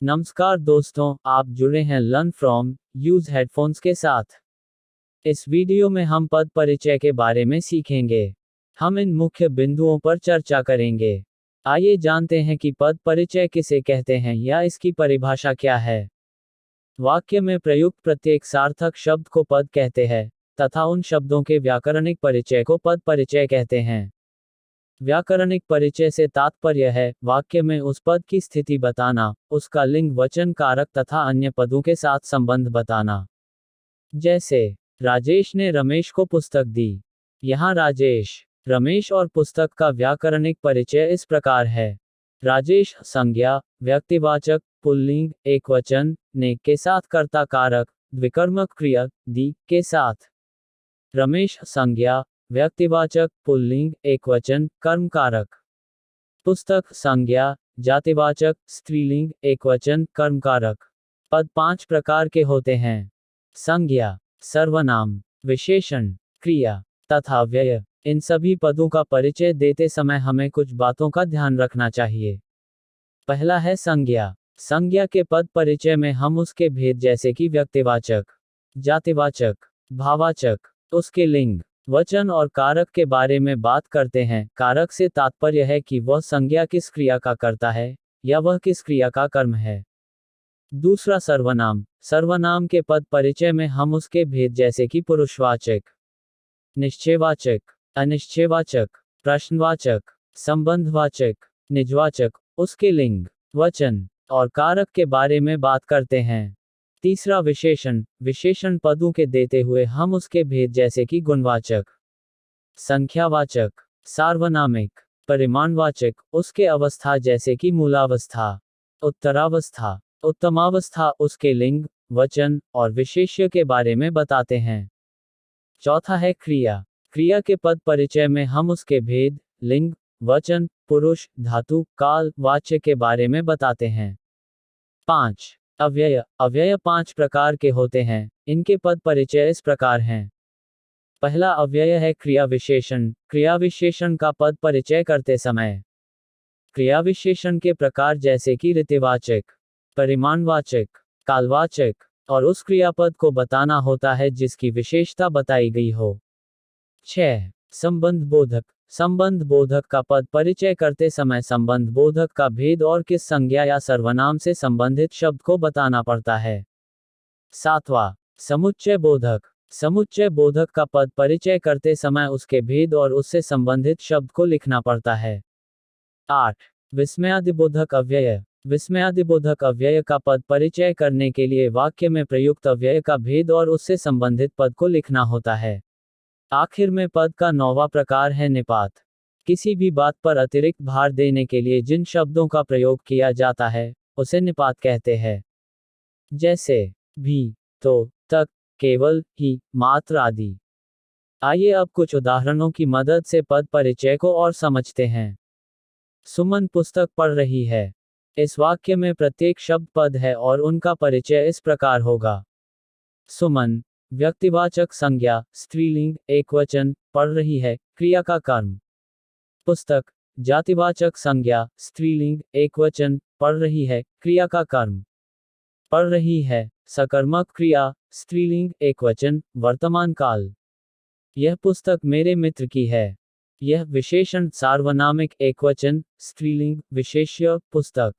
नमस्कार दोस्तों, आप जुड़े हैं लर्न फ्रॉम यूज हेडफोन्स के साथ। इस वीडियो में हम पद परिचय के बारे में सीखेंगे। हम इन मुख्य बिंदुओं पर चर्चा करेंगे। आइए जानते हैं कि पद परिचय किसे कहते हैं या इसकी परिभाषा क्या है। वाक्य में प्रयुक्त प्रत्येक सार्थक शब्द को पद कहते हैं तथा उन शब्दों के व्याकरणिक परिचय को पद परिचय कहते हैं। व्याकरणिक परिचय से तात्पर्य है वाक्य में उस पद की स्थिति बताना, उसका लिंग वचन कारक तथा अन्य पदों के साथ संबंध बताना। जैसे राजेश ने रमेश को पुस्तक दी। यहाँ राजेश, रमेश और पुस्तक का व्याकरणिक परिचय इस प्रकार है। राजेश संज्ञा, व्यक्तिवाचक, पुल्लिंग, एकवचन, ने के साथ कर्ता कारक, द्विकर्मक क्रिया, दी के साथ। रमेश संज्ञा, व्यक्तिवाचक, पुल्लिंग, एकवचन, कर्म कारक। पुस्तक संज्ञा, जातिवाचक, स्त्रीलिंग, एकवचन, कर्म कारक। पद 5 प्रकार के होते हैं: संज्ञा, सर्वनाम, विशेषण, क्रिया तथा व्यय। इन सभी पदों का परिचय देते समय हमें कुछ बातों का ध्यान रखना चाहिए। पहला है संज्ञा। संज्ञा के पद परिचय में हम उसके भेद जैसे कि व्यक्तिवाचक, जातिवाचक, भाववाचक, उसके लिंग, वचन और कारक के बारे में बात करते हैं। कारक से तात्पर्य है कि वह संज्ञा किस क्रिया का करता है या वह किस क्रिया का कर्म है। दूसरा सर्वनाम। सर्वनाम के पद परिचय में हम उसके भेद जैसे कि पुरुषवाचक, निश्चयवाचक, अनिश्चयवाचक, प्रश्नवाचक, संबंधवाचक, निजवाचक, उसके लिंग, वचन और कारक के बारे में बात करते हैं। तीसरा विशेषण। विशेषण पदों के देते हुए हम उसके भेद जैसे कि गुणवाचक, संख्यावाचक, सार्वनामिक, परिमाणवाचक, उसके अवस्था जैसे कि मूलावस्था, उत्तरावस्था, उत्तमावस्था, उसके लिंग, वचन और विशेष्य के बारे में बताते हैं। चौथा है क्रिया। क्रिया के पद परिचय में हम उसके भेद, लिंग, वचन, पुरुष, धातु, काल, वाच्य के बारे में बताते हैं। 5. अव्यय। अव्यय 5 प्रकार के होते हैं। इनके पद परिचय इस प्रकार हैं। पहला अव्यय है क्रिया विशेषण। क्रिया विशेषण का पद परिचय करते समय क्रिया विशेषण के प्रकार जैसे कि ऋतुवाचक, परिमाणवाचक, कालवाचक और उस क्रियापद को बताना होता है जिसकी विशेषता बताई गई हो। 6. संबंध बोधक। संबंध बोधक का पद परिचय करते समय संबंध बोधक का भेद और किस संज्ञा या सर्वनाम से संबंधित शब्द को बताना पड़ता है। 7वां समुच्चय बोधक। समुच्चय बोधक का पद परिचय करते समय उसके भेद और उससे संबंधित शब्द को लिखना पड़ता है। 8. विस्मयादिबोधक अव्यय। विस्मयादिबोधक अव्यय का पद परिचय करने के लिए वाक्य में प्रयुक्त अव्यय का भेद और उससे संबंधित पद को लिखना होता है। आखिर में पद का 9वां प्रकार है निपात। किसी भी बात पर अतिरिक्त भार देने के लिए जिन शब्दों का प्रयोग किया जाता है उसे निपात कहते हैं। जैसे भी, तो, तक, केवल, ही, मात्र आदि। आइए अब कुछ उदाहरणों की मदद से पद परिचय को और समझते हैं। सुमन पुस्तक पढ़ रही है। इस वाक्य में प्रत्येक शब्द पद है और उनका परिचय इस प्रकार होगा। सुमन, व्यक्तिवाचक संज्ञा, स्त्रीलिंग, एकवचन, पढ़ रही है, क्रिया का कर्म। पुस्तक, जातिवाचक संज्ञा, स्त्रीलिंग, एकवचन, पढ़ रही है, क्रिया का कर्म। पढ़ रही है, सकर्मक क्रिया, स्त्रीलिंग, एकवचन, वर्तमान काल। यह पुस्तक मेरे मित्र की है। यह विशेषण सार्वनामिक, एकवचन, स्त्रीलिंग, विशेष्य, पुस्तक।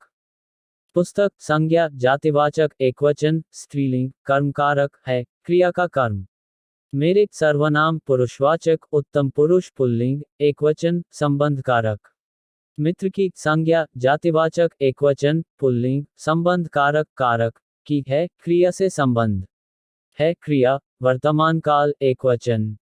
पुस्तक संज्ञा, जातिवाचक, एकवचन, स्त्रीलिंग, कर्मकारक है, क्रिया का कर्म। मेरे सर्वनाम पुरुषवाचक, उत्तम पुरुष, पुल्लिंग, एकवचन, संबंध कारक। मित्र की संज्ञा, जातिवाचक, एकवचन, पुल्लिंग, संबंध कारक, कारक की है, क्रिया से संबंध है, क्रिया, वर्तमान काल, एकवचन।